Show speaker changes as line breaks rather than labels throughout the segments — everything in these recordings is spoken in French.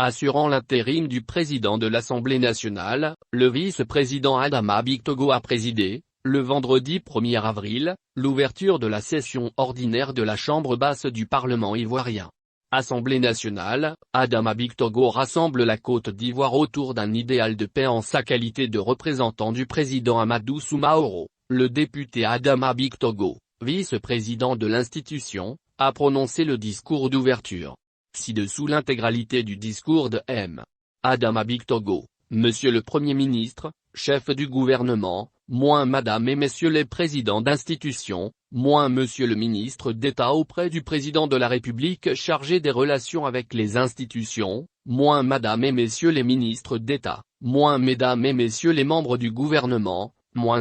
Assurant l'intérim du président de l'Assemblée nationale, le vice-président Adama Bictogo a présidé, le vendredi 1er avril, l'ouverture de la session ordinaire de la Chambre basse du Parlement ivoirien. Assemblée nationale, Adama Bictogo rassemble la Côte d'Ivoire autour d'un idéal de paix en sa qualité de représentant du président Amadou Soumaoro. Le député Adama Bictogo, vice-président de l'institution, a prononcé le discours d'ouverture. Ci-dessous l'intégralité du discours de M. Adama Bictogo. Monsieur le Premier ministre, chef du gouvernement, Madame et Messieurs les présidents d'institutions, Monsieur le ministre d'État auprès du président de la République chargé des relations avec les institutions, Madame et Messieurs les ministres d'État, Mesdames et Messieurs les membres du gouvernement,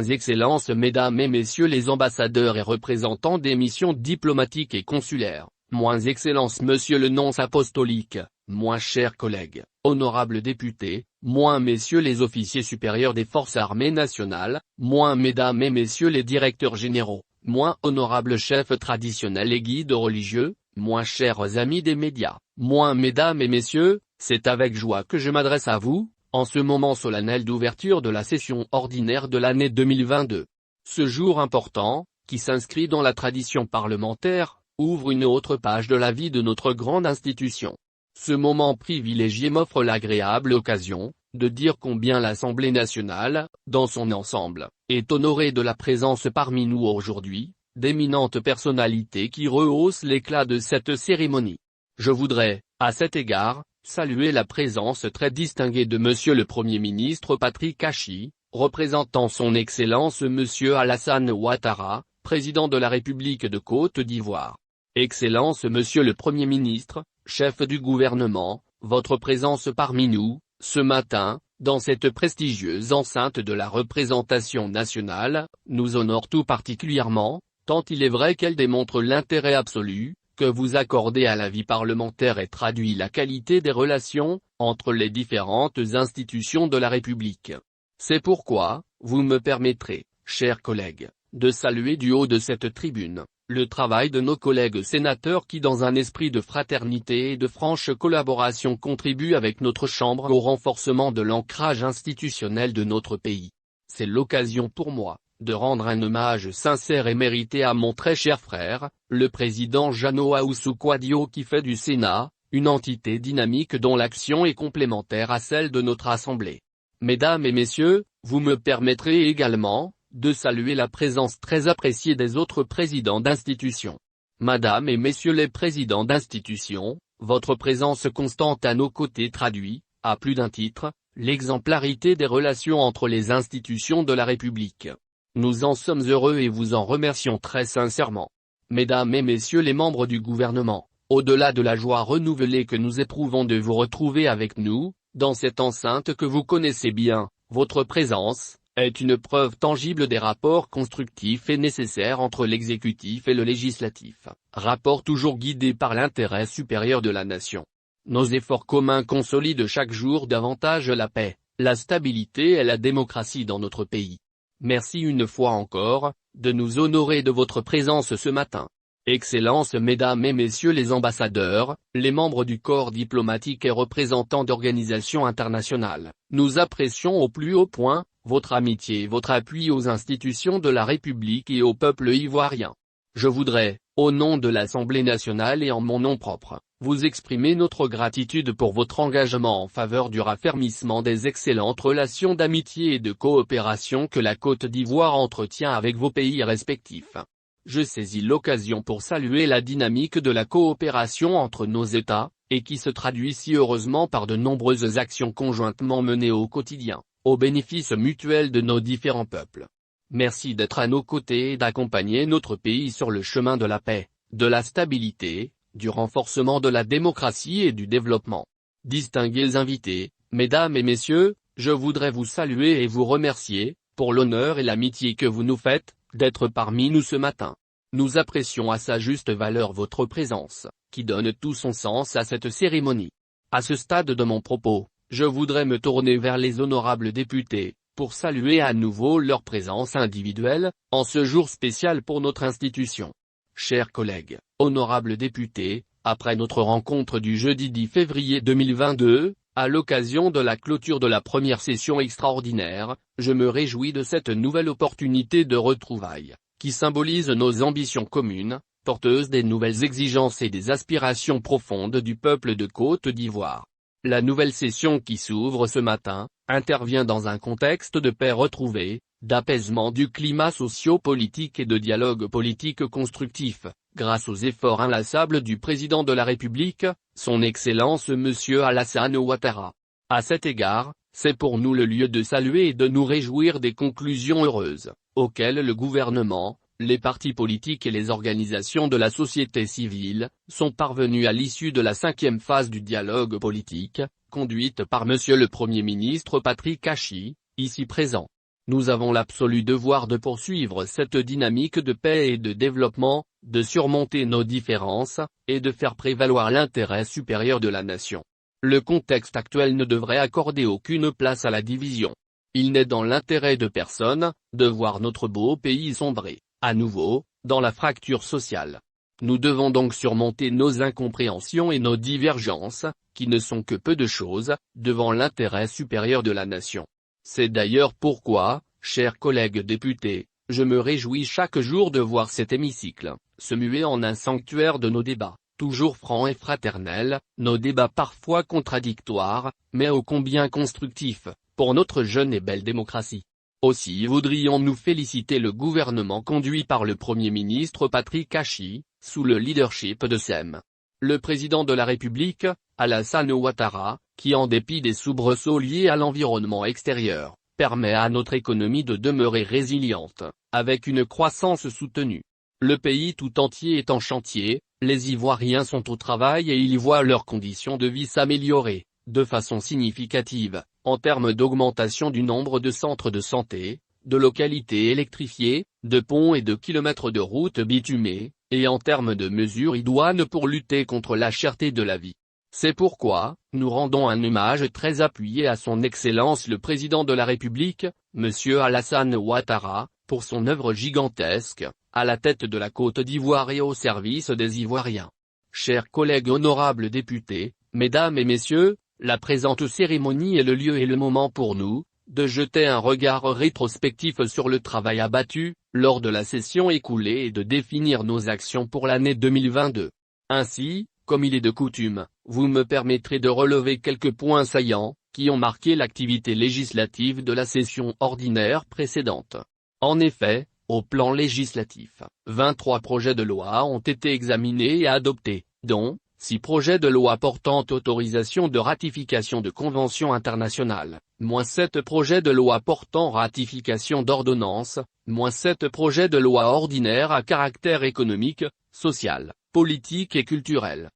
Excellences Mesdames et Messieurs les ambassadeurs et représentants des missions diplomatiques et consulaires, Excellences Monsieur le nonce apostolique, chers collègues, honorables députés, Messieurs les officiers supérieurs des forces armées nationales, Mesdames et Messieurs les directeurs généraux, honorables chefs traditionnels et guides religieux, chers amis des médias, Mesdames et Messieurs, c'est avec joie que je m'adresse à vous, en ce moment solennel d'ouverture de la session ordinaire de l'année 2022. Ce jour important, qui s'inscrit dans la tradition parlementaire, ouvre une autre page de la vie de notre grande institution. Ce moment privilégié m'offre l'agréable occasion, de dire combien l'Assemblée nationale, dans son ensemble, est honorée de la présence parmi nous aujourd'hui, d'éminentes personnalités qui rehaussent l'éclat de cette cérémonie. Je voudrais, à cet égard, saluer la présence très distinguée de Monsieur le Premier ministre Patrick Achi, représentant son Excellence Monsieur Alassane Ouattara, président de la République de Côte d'Ivoire. Excellence Monsieur le Premier ministre, chef du gouvernement, votre présence parmi nous, ce matin, dans cette prestigieuse enceinte de la représentation nationale, nous honore tout particulièrement, tant il est vrai qu'elle démontre l'intérêt absolu que vous accordez à la vie parlementaire et traduit la qualité des relations entre les différentes institutions de la République. C'est pourquoi, vous me permettrez, chers collègues, de saluer du haut de cette tribune, le travail de nos collègues sénateurs qui dans un esprit de fraternité et de franche collaboration contribuent avec notre Chambre au renforcement de l'ancrage institutionnel de notre pays. C'est l'occasion pour moi de rendre un hommage sincère et mérité à mon très cher frère, le président Jeannot Ahoussou-Kouadio qui fait du Sénat, une entité dynamique dont l'action est complémentaire à celle de notre Assemblée. Mesdames et messieurs, vous me permettrez également de saluer la présence très appréciée des autres présidents d'institutions. Madame et messieurs les présidents d'institutions, votre présence constante à nos côtés traduit, à plus d'un titre, l'exemplarité des relations entre les institutions de la République. Nous en sommes heureux et vous en remercions très sincèrement. Mesdames et messieurs les membres du gouvernement, au-delà de la joie renouvelée que nous éprouvons de vous retrouver avec nous, dans cette enceinte que vous connaissez bien, votre présence est une preuve tangible des rapports constructifs et nécessaires entre l'exécutif et le législatif, rapports toujours guidés par l'intérêt supérieur de la nation. Nos efforts communs consolident chaque jour davantage la paix, la stabilité et la démocratie dans notre pays. Merci une fois encore, de nous honorer de votre présence ce matin. Excellences Mesdames et Messieurs les ambassadeurs, les membres du corps diplomatique et représentants d'organisations internationales, nous apprécions au plus haut point votre amitié et votre appui aux institutions de la République et au peuple ivoirien. Je voudrais, au nom de l'Assemblée nationale et en mon nom propre, vous exprimer notre gratitude pour votre engagement en faveur du raffermissement des excellentes relations d'amitié et de coopération que la Côte d'Ivoire entretient avec vos pays respectifs. Je saisis l'occasion pour saluer la dynamique de la coopération entre nos États, et qui se traduit si heureusement par de nombreuses actions conjointement menées au quotidien, au bénéfice mutuel de nos différents peuples. Merci d'être à nos côtés et d'accompagner notre pays sur le chemin de la paix, de la stabilité, du renforcement de la démocratie et du développement. Distingués invités, mesdames et messieurs, je voudrais vous saluer et vous remercier, pour l'honneur et l'amitié que vous nous faites, d'être parmi nous ce matin. Nous apprécions à sa juste valeur votre présence, qui donne tout son sens à cette cérémonie. À ce stade de mon propos, je voudrais me tourner vers les honorables députés, pour saluer à nouveau leur présence individuelle, en ce jour spécial pour notre institution. Chers collègues, honorables députés, Après notre rencontre du jeudi 10 février 2022, à l'occasion de la clôture de la première session extraordinaire, je me réjouis de cette nouvelle opportunité de retrouvailles, qui symbolise nos ambitions communes, porteuses des nouvelles exigences et des aspirations profondes du peuple de Côte d'Ivoire. La nouvelle session qui s'ouvre ce matin, intervient dans un contexte de paix retrouvée, d'apaisement du climat socio-politique et de dialogue politique constructif, grâce aux efforts inlassables du président de la République, son Excellence Monsieur Alassane Ouattara. À cet égard, c'est pour nous le lieu de saluer et de nous réjouir des conclusions heureuses, auxquelles le gouvernement, les partis politiques et les organisations de la société civile, sont parvenus à l'issue de la 5e phase du dialogue politique, conduite par Monsieur le Premier ministre Patrick Kachis, ici présent. Nous avons l'absolu devoir de poursuivre cette dynamique de paix et de développement, de surmonter nos différences, et de faire prévaloir l'intérêt supérieur de la nation. Le contexte actuel ne devrait accorder aucune place à la division. Il n'est dans l'intérêt de personne, de voir notre beau pays sombrer, à nouveau, dans la fracture sociale. Nous devons donc surmonter nos incompréhensions et nos divergences, qui ne sont que peu de choses, devant l'intérêt supérieur de la nation. C'est d'ailleurs pourquoi, chers collègues députés, je me réjouis chaque jour de voir cet hémicycle se muer en un sanctuaire de nos débats, toujours francs et fraternels, nos débats parfois contradictoires, mais ô combien constructifs, pour notre jeune et belle démocratie. Aussi voudrions-nous féliciter le gouvernement conduit par le Premier ministre Patrick Kachis, sous le leadership de SEM. Le président de la République, Alassane Ouattara, qui en dépit des soubresauts liés à l'environnement extérieur, permet à notre économie de demeurer résiliente, avec une croissance soutenue. Le pays tout entier est en chantier, les Ivoiriens sont au travail et ils y voient leurs conditions de vie s'améliorer, de façon significative, en termes d'augmentation du nombre de centres de santé, de localités électrifiées, de ponts et de kilomètres de routes bitumées, et en termes de mesures idoines pour lutter contre la cherté de la vie. C'est pourquoi, nous rendons un hommage très appuyé à son Excellence le Président de la République, Monsieur Alassane Ouattara, pour son œuvre gigantesque, à la tête de la Côte d'Ivoire et au service des Ivoiriens. Chers collègues honorables députés, Mesdames et Messieurs, la présente cérémonie est le lieu et le moment pour nous, de jeter un regard rétrospectif sur le travail abattu, lors de la session écoulée et de définir nos actions pour l'année 2022. Ainsi, comme il est de coutume, vous me permettrez de relever quelques points saillants, qui ont marqué l'activité législative de la session ordinaire précédente. En effet, au plan législatif, 23 projets de loi ont été examinés et adoptés, dont 6 projets de loi portant autorisation de ratification de conventions internationales, moins 7 projets de loi portant ratification d'ordonnances, moins 7 projets de loi ordinaires à caractère économique, social, politique et culturel.